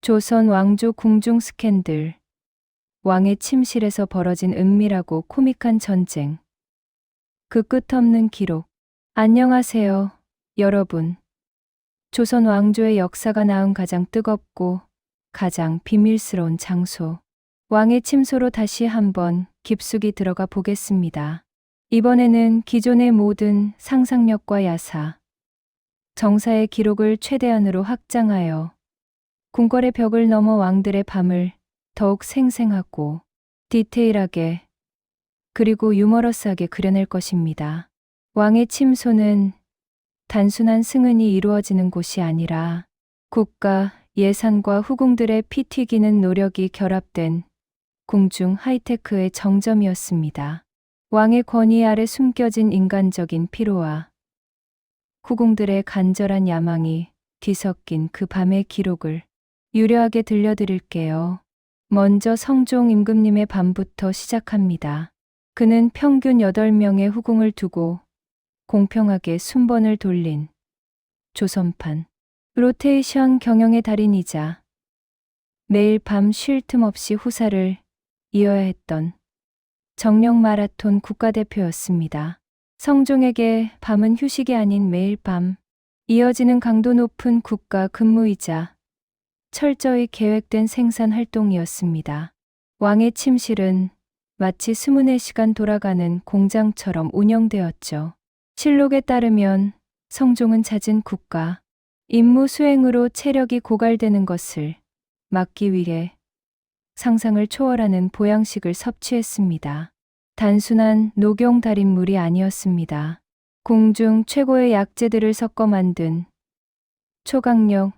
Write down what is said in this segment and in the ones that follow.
조선 왕조 궁중 스캔들, 왕의 침실에서 벌어진 은밀하고 코믹한 전쟁, 그 끝없는 기록. 안녕하세요, 여러분. 조선 왕조의 역사가 낳은 가장 뜨겁고 가장 비밀스러운 장소, 왕의 침소로 다시 한번 깊숙이 들어가 보겠습니다. 이번에는 기존의 모든 상상력과 야사, 정사의 기록을 최대한으로 확장하여 궁궐의 벽을 넘어 왕들의 밤을 더욱 생생하고 디테일하게 그리고 유머러스하게 그려낼 것입니다. 왕의 침소는 단순한 승은이 이루어지는 곳이 아니라 국가, 예산과 후궁들의 피 튀기는 노력이 결합된 궁중 하이테크의 정점이었습니다. 왕의 권위 아래 숨겨진 인간적인 피로와 후궁들의 간절한 야망이 뒤섞인 그 밤의 기록을 유려하게 들려드릴게요. 먼저 성종 임금님의 밤부터 시작합니다. 그는 평균 8명의 후궁을 두고 공평하게 순번을 돌린 조선판 로테이션 경영의 달인이자 매일 밤 쉴 틈 없이 후사를 이어야 했던 정력 마라톤 국가대표였습니다. 성종에게 밤은 휴식이 아닌 매일 밤 이어지는 강도 높은 국가 근무이자 철저히 계획된 생산 활동이었습니다. 왕의 침실은 마치 24시간 돌아가는 공장처럼 운영되었죠. 실록에 따르면 성종은 잦은 국가, 임무 수행으로 체력이 고갈되는 것을 막기 위해 상상을 초월하는 보양식을 섭취했습니다. 단순한 녹용 달인물이 아니었습니다. 궁중 최고의 약재들을 섞어 만든 초강력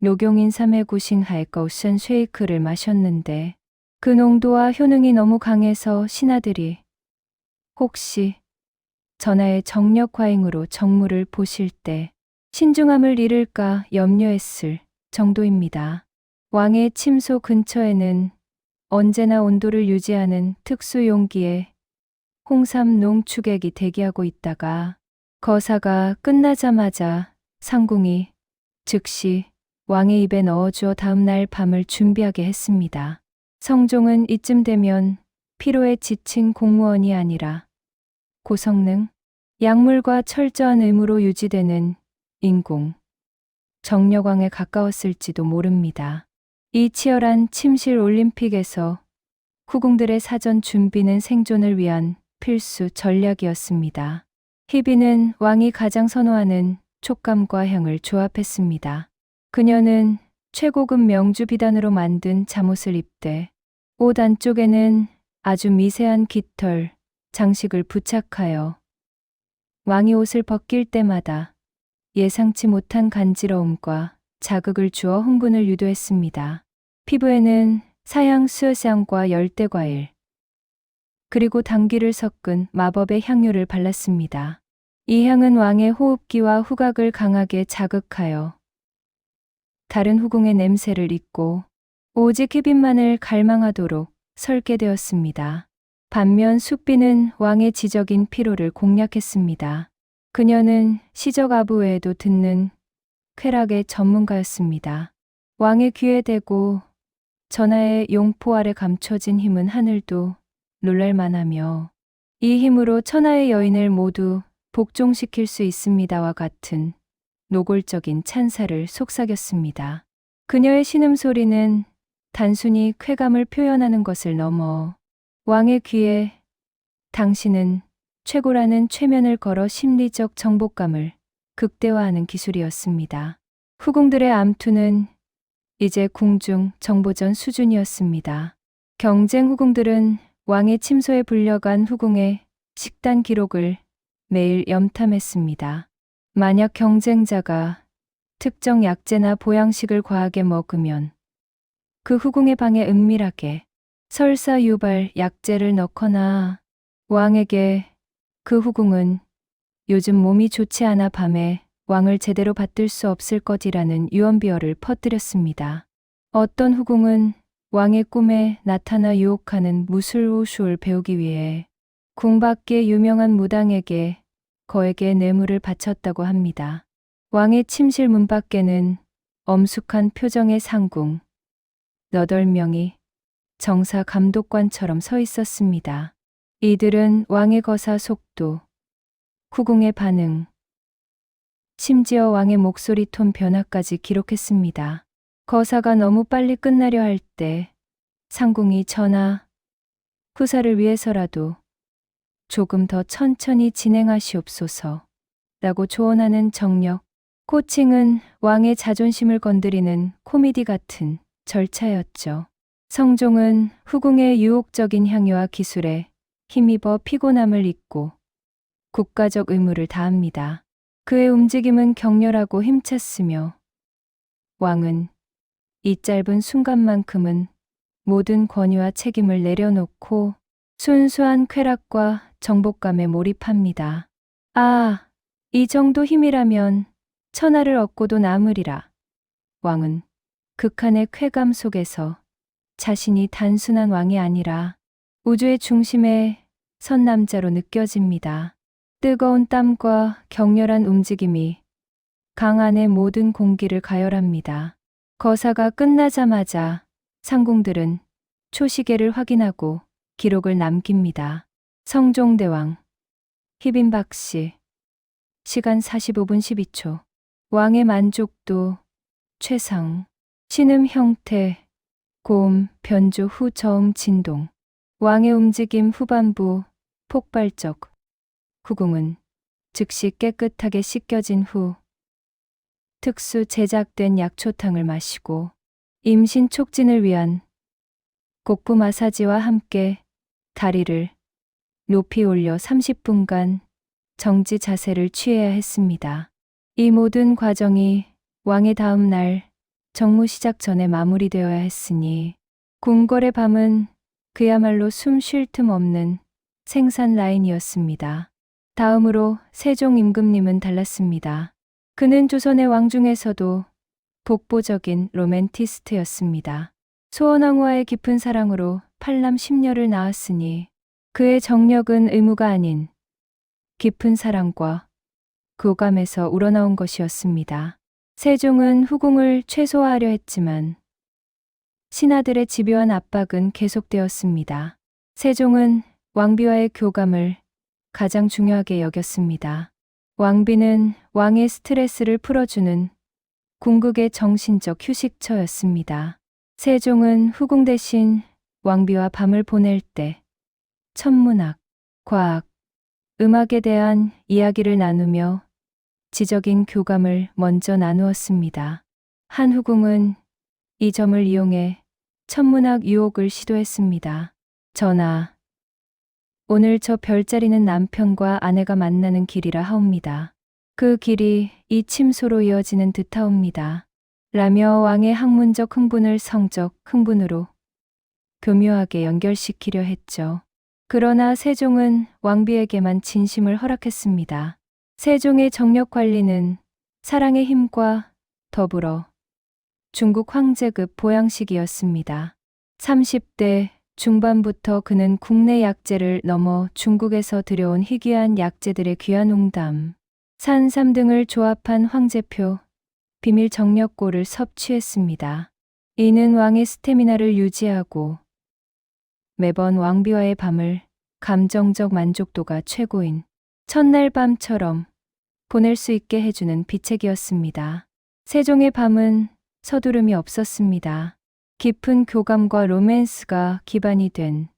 녹용인 3회 구신 하이커션 쉐이크를 마셨는데 그 농도와 효능이 너무 강해서 신하들이 혹시 전하의 정력 과잉으로 정무를 보실 때 신중함을 잃을까 염려했을 정도입니다. 왕의 침소 근처에는 언제나 온도를 유지하는 특수 용기에 홍삼 농축액이 대기하고 있다가 거사가 끝나자마자 상궁이 즉시 왕의 입에 넣어주어 다음날 밤을 준비하게 했습니다. 성종은 이쯤 되면 피로에 지친 공무원이 아니라 고성능, 약물과 철저한 의무로 유지되는 인공, 정력왕에 가까웠을지도 모릅니다. 이 치열한 침실 올림픽에서 후궁들의 사전 준비는 생존을 위한 필수 전략이었습니다. 희비는 왕이 가장 선호하는 촉감과 향을 조합했습니다. 그녀는 최고급 명주 비단으로 만든 잠옷을 입되 옷 안쪽에는 아주 미세한 깃털, 장식을 부착하여 왕이 옷을 벗길 때마다 예상치 못한 간지러움과 자극을 주어 흥분을 유도했습니다. 피부에는 사양 수여향과 열대과일, 그리고 당귀를 섞은 마법의 향유를 발랐습니다. 이 향은 왕의 호흡기와 후각을 강하게 자극하여 다른 후궁의 냄새를 잊고 오직 휘빈만을 갈망하도록 설계되었습니다. 반면 숙비는 왕의 지적인 피로를 공략했습니다. 그녀는 시적 아부 외에도 듣는 쾌락의 전문가였습니다. 왕의 귀에 대고 전하의 용포 아래 감춰진 힘은 하늘도 놀랄만하며 이 힘으로 천하의 여인을 모두 복종시킬 수 있습니다와 같은 노골적인 찬사를 속삭였습니다. 그녀의 신음소리는 단순히 쾌감을 표현하는 것을 넘어 왕의 귀에 당신은 최고라는 최면을 걸어 심리적 정복감을 극대화하는 기술이었습니다. 후궁들의 암투는 이제 궁중 정보전 수준이었습니다. 경쟁 후궁들은 왕의 침소에 불려간 후궁의 식단 기록을 매일 염탐했습니다. 만약 경쟁자가 특정 약재나 보양식을 과하게 먹으면 그 후궁의 방에 은밀하게 설사 유발 약재를 넣거나 왕에게 그 후궁은 요즘 몸이 좋지 않아 밤에 왕을 제대로 받들 수 없을 것이라는 유언비어를 퍼뜨렸습니다. 어떤 후궁은 왕의 꿈에 나타나 유혹하는 무술우수를 배우기 위해 궁 밖의 유명한 무당에게 거액의 뇌물을 바쳤다고 합니다. 왕의 침실 문 밖에는 엄숙한 표정의 상궁, 8명이 정사 감독관처럼 서 있었습니다. 이들은 왕의 거사 속도, 후궁의 반응, 심지어 왕의 목소리 톤 변화까지 기록했습니다. 거사가 너무 빨리 끝나려 할 때 상궁이 전하, 후사를 위해서라도 조금 더 천천히 진행하시옵소서 라고 조언하는 정력. 코칭은 왕의 자존심을 건드리는 코미디 같은 절차였죠. 성종은 후궁의 유혹적인 향유와 기술에 힘입어 피곤함을 잊고 국가적 의무를 다합니다. 그의 움직임은 격렬하고 힘찼으며 왕은 이 짧은 순간만큼은 모든 권위와 책임을 내려놓고 순수한 쾌락과 정복감에 몰입합니다. 아, 이 정도 힘이라면 천하를 얻고도 남으리라. 왕은 극한의 쾌감 속에서 자신이 단순한 왕이 아니라 우주의 중심에 선 남자로 느껴집니다. 뜨거운 땀과 격렬한 움직임이 강 안의 모든 공기를 가열합니다. 거사가 끝나자마자 상궁들은 초시계를 확인하고 기록을 남깁니다. 성종대왕, 희빈박씨, 시간 45분 12초. 왕의 만족도, 최상, 신음 형태, 고음, 변조 후 저음 진동. 왕의 움직임 후반부, 폭발적. 후궁은 즉시 깨끗하게 씻겨진 후 특수 제작된 약초탕을 마시고 임신 촉진을 위한 곡부 마사지와 함께 다리를 높이 올려 30분간 정지 자세를 취해야 했습니다. 이 모든 과정이 왕의 다음 날 정무 시작 전에 마무리되어야 했으니 궁궐의 밤은 그야말로 숨 쉴 틈 없는 생산 라인이었습니다. 다음으로 세종 임금님은 달랐습니다. 그는 조선의 왕 중에서도 독보적인 로맨티스트였습니다. 소원왕후와의 깊은 사랑으로 팔남 10녀를 낳았으니 그의 정력은 의무가 아닌 깊은 사랑과 교감에서 우러나온 것이었습니다. 세종은 후궁을 최소화하려 했지만 신하들의 집요한 압박은 계속되었습니다. 세종은 왕비와의 교감을 가장 중요하게 여겼습니다. 왕비는 왕의 스트레스를 풀어주는 궁극의 정신적 휴식처였습니다. 세종은 후궁 대신 왕비와 밤을 보낼 때 천문학, 과학, 음악에 대한 이야기를 나누며 지적인 교감을 먼저 나누었습니다. 한 후궁은 이 점을 이용해 천문학 유혹을 시도했습니다. 전하, 오늘 저 별자리는 남편과 아내가 만나는 길이라 하옵니다. 그 길이 이 침소로 이어지는 듯하옵니다. 라며 왕의 학문적 흥분을 성적 흥분으로 교묘하게 연결시키려 했죠. 그러나 세종은 왕비에게만 진심을 허락했습니다. 세종의 정력 관리는 사랑의 힘과 더불어 중국 황제급 보양식이었습니다. 30대 중반부터 그는 국내 약재를 넘어 중국에서 들여온 희귀한 약재들의 귀한 웅담, 산삼 등을 조합한 황제표, 비밀 정력고를 섭취했습니다. 이는 왕의 스태미나를 유지하고 매번 왕비와의 밤을 감정적 만족도가 최고인 첫날 밤처럼 보낼 수 있게 해주는 비책이었습니다. 세종의 밤은 서두름이 없었습니다. 깊은 교감과 로맨스가 기반이 된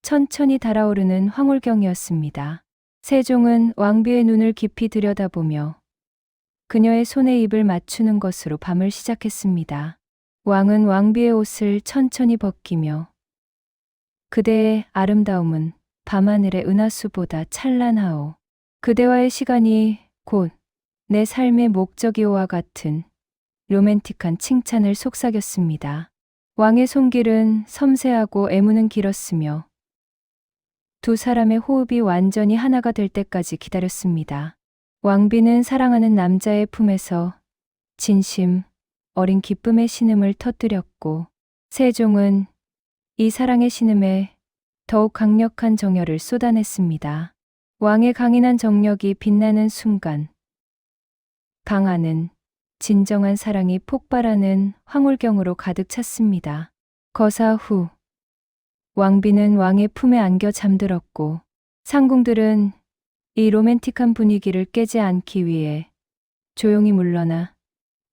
천천히 달아오르는 황홀경이었습니다. 세종은 왕비의 눈을 깊이 들여다보며 그녀의 손에 입을 맞추는 것으로 밤을 시작했습니다. 왕은 왕비의 옷을 천천히 벗기며 그대의 아름다움은 밤하늘의 은하수보다 찬란하오. 그대와의 시간이 곧 내 삶의 목적이오와 같은 로맨틱한 칭찬을 속삭였습니다. 왕의 손길은 섬세하고 애무는 길었으며 두 사람의 호흡이 완전히 하나가 될 때까지 기다렸습니다. 왕비는 사랑하는 남자의 품에서 진심 어린 기쁨의 신음을 터뜨렸고 세종은 이 사랑의 신음에 더욱 강력한 정열을 쏟아냈습니다. 왕의 강인한 정력이 빛나는 순간 방 안은 진정한 사랑이 폭발하는 황홀경으로 가득 찼습니다. 거사 후 왕비는 왕의 품에 안겨 잠들었고 상궁들은 이 로맨틱한 분위기를 깨지 않기 위해 조용히 물러나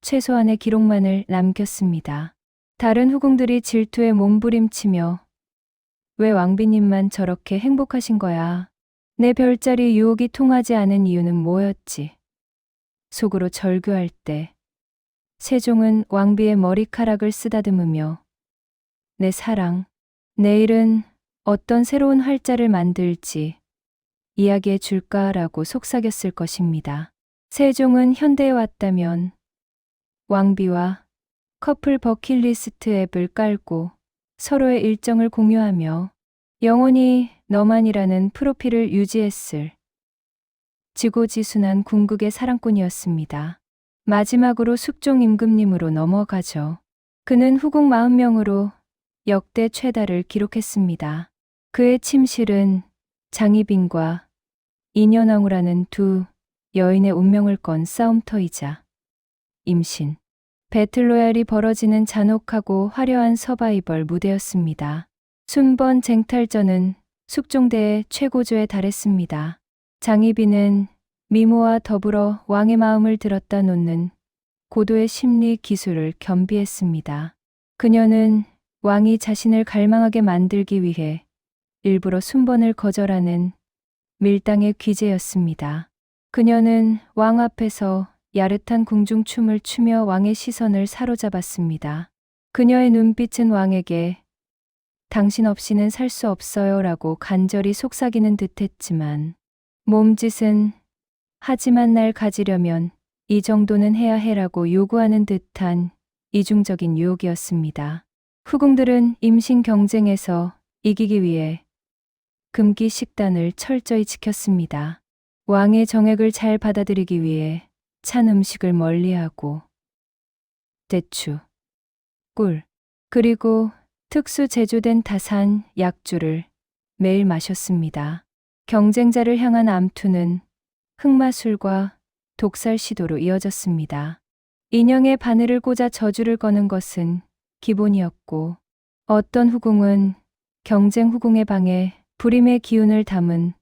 최소한의 기록만을 남겼습니다. 다른 후궁들이 질투에 몸부림치며 왜 왕비님만 저렇게 행복하신 거야? 내 별자리 유혹이 통하지 않은 이유는 뭐였지? 속으로 절규할 때 세종은 왕비의 머리카락을 쓰다듬으며 내 사랑, 내일은 어떤 새로운 활자를 만들지 이야기해 줄까라고 속삭였을 것입니다. 세종은 현대에 왔다면 왕비와 커플 버킷리스트 앱을 깔고 서로의 일정을 공유하며 영원히 너만이라는 프로필을 유지했을 지고지순한 궁극의 사랑꾼이었습니다. 마지막으로 숙종 임금님으로 넘어가죠. 그는 후궁 40명으로 역대 최다를 기록했습니다. 그의 침실은 장희빈과 인현왕후라는 두 여인의 운명을 건 싸움터이자 임신, 배틀로얄이 벌어지는 잔혹하고 화려한 서바이벌 무대였습니다. 순번 쟁탈전은 숙종대의 최고조에 달했습니다. 장희빈은 미모와 더불어 왕의 마음을 들었다 놓는 고도의 심리 기술을 겸비했습니다. 그녀는 왕이 자신을 갈망하게 만들기 위해 일부러 순번을 거절하는 밀당의 귀재였습니다. 그녀는 왕 앞에서 야릇한 궁중춤을 추며 왕의 시선을 사로잡았습니다. 그녀의 눈빛은 왕에게 당신 없이는 살 수 없어요 라고 간절히 속삭이는 듯했지만 몸짓은 하지만 날 가지려면 이 정도는 해야 해라고 요구하는 듯한 이중적인 유혹이었습니다. 후궁들은 임신 경쟁에서 이기기 위해 금기 식단을 철저히 지켰습니다. 왕의 정액을 잘 받아들이기 위해 찬 음식을 멀리하고 대추, 꿀, 그리고 특수 제조된 다산 약주를 매일 마셨습니다. 경쟁자를 향한 암투는 흑마술과 독살 시도로 이어졌습니다. 인형에 바늘을 꽂아 저주를 거는 것은 기본이었고 어떤 후궁은 경쟁 후궁의 방에 불임의 기운을 담은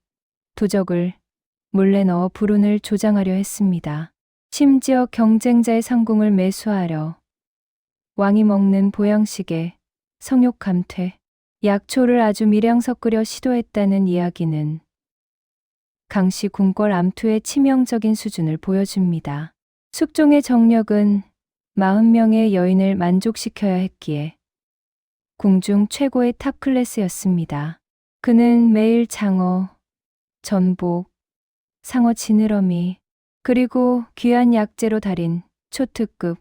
도적을 몰래 넣어 불운을 조장하려 했습니다. 심지어 경쟁자의 상궁을 매수하려 왕이 먹는 보양식에 성욕 감퇴, 약초를 아주 미량 섞으려 시도했다는 이야기는 강씨 궁궐 암투의 치명적인 수준을 보여줍니다. 숙종의 정력은 40명의 여인을 만족시켜야 했기에 궁중 최고의 탑 클래스였습니다. 그는 매일 장어, 전복, 상어 지느러미, 그리고 귀한 약재로 달인 초특급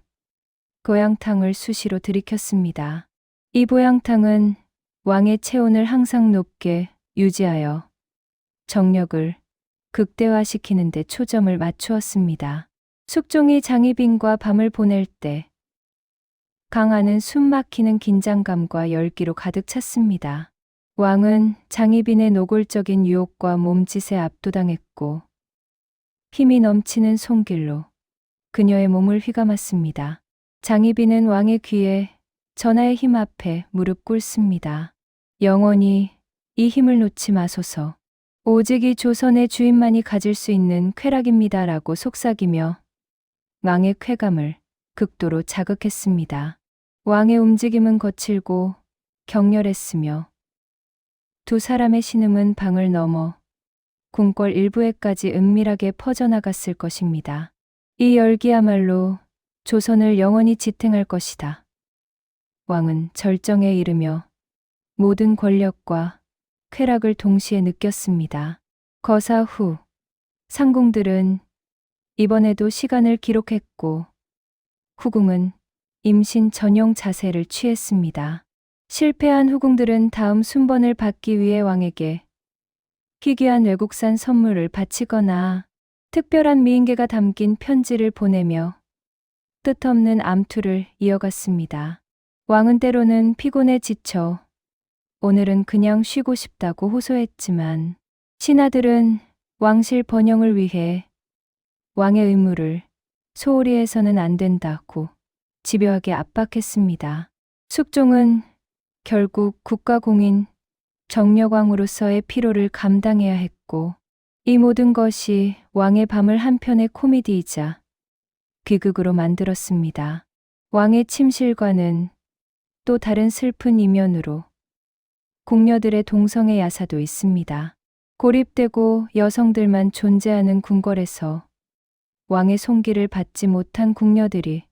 보양탕을 수시로 들이켰습니다. 이 보양탕은 왕의 체온을 항상 높게 유지하여 정력을 극대화시키는 데 초점을 맞추었습니다. 숙종이 장희빈과 밤을 보낼 때 강하는 숨막히는 긴장감과 열기로 가득 찼습니다. 왕은 장희빈의 노골적인 유혹과 몸짓에 압도당했고 힘이 넘치는 손길로 그녀의 몸을 휘감았습니다. 장희빈은 왕의 귀에 전하의 힘 앞에 무릎 꿇습니다. 영원히 이 힘을 놓지 마소서. 오직 이 조선의 주인만이 가질 수 있는 쾌락입니다. 라고 속삭이며 왕의 쾌감을 극도로 자극했습니다. 왕의 움직임은 거칠고 격렬했으며 두 사람의 신음은 방을 넘어 궁궐 일부에까지 은밀하게 퍼져나갔을 것입니다. 이 열기야말로 조선을 영원히 지탱할 것이다. 왕은 절정에 이르며 모든 권력과 쾌락을 동시에 느꼈습니다. 거사 후 상궁들은 이번에도 시간을 기록했고 후궁은 임신 전용 자세를 취했습니다. 실패한 후궁들은 다음 순번을 받기 위해 왕에게 희귀한 외국산 선물을 바치거나 특별한 미인계가 담긴 편지를 보내며 뜻없는 암투를 이어갔습니다. 왕은 때로는 피곤에 지쳐 오늘은 그냥 쉬고 싶다고 호소했지만 신하들은 왕실 번영을 위해 왕의 의무를 소홀히 해서는 안 된다고 집요하게 압박했습니다. 숙종은 결국 국가공인 정력왕으로서의 피로를 감당해야 했고, 이 모든 것이 왕의 밤을 한편의 코미디이자 비극으로 만들었습니다. 왕의 침실과는 또 다른 슬픈 이면으로 궁녀들의 동성애 야사도 있습니다. 고립되고 여성들만 존재하는 궁궐에서 왕의 손길을 받지 못한 궁녀들이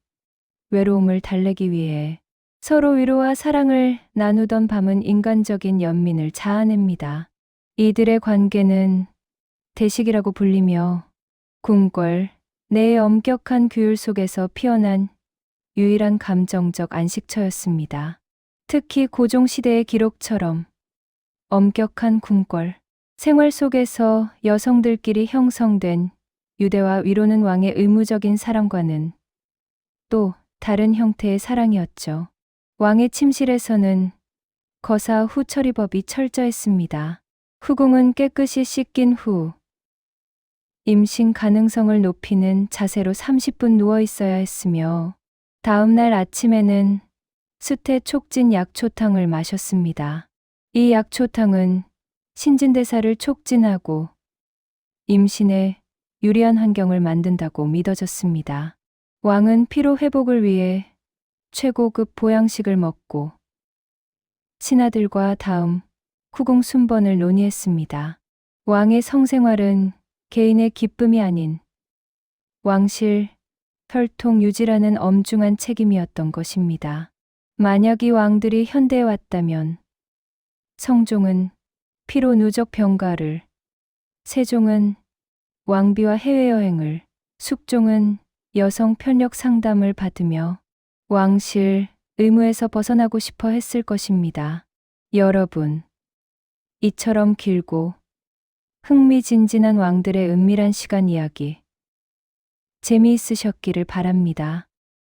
외로움을 달래기 위해 서로 위로와 사랑을 나누던 밤은 인간적인 연민을 자아냅니다. 이들의 관계는 대식이라고 불리며 궁궐 내의 엄격한 규율 속에서 피어난 유일한 감정적 안식처였습니다. 특히 고종시대의 기록처럼 엄격한 궁궐 생활 속에서 여성들끼리 형성된 유대와 위로는 왕의 의무적인 사랑과는 또 다른 형태의 사랑이었죠. 왕의 침실에서는 거사 후처리법이 철저했습니다. 후궁은 깨끗이 씻긴 후 임신 가능성을 높이는 자세로 30분 누워 있어야 했으며, 다음 날 아침에는 수태 촉진 약초탕을 마셨습니다. 이 약초탕은 신진대사를 촉진하고 임신에 유리한 환경을 만든다고 믿어졌습니다. 왕은 피로 회복을 위해 최고급 보양식을 먹고 신하들과 다음 후궁 순번을 논의했습니다. 왕의 성생활은 개인의 기쁨이 아닌 왕실 혈통 유지라는 엄중한 책임이었던 것입니다. 만약 이 왕들이 현대에 왔다면 성종은 피로 누적 병가를, 세종은 왕비와 해외여행을, 숙종은 여성 편력 상담을 받으며 왕실 의무에서 벗어나고 싶어 했을 것입니다. 여러분, 이처럼 길고 흥미진진한 왕들의 은밀한 시간 이야기 재미있으셨기를 바랍니다.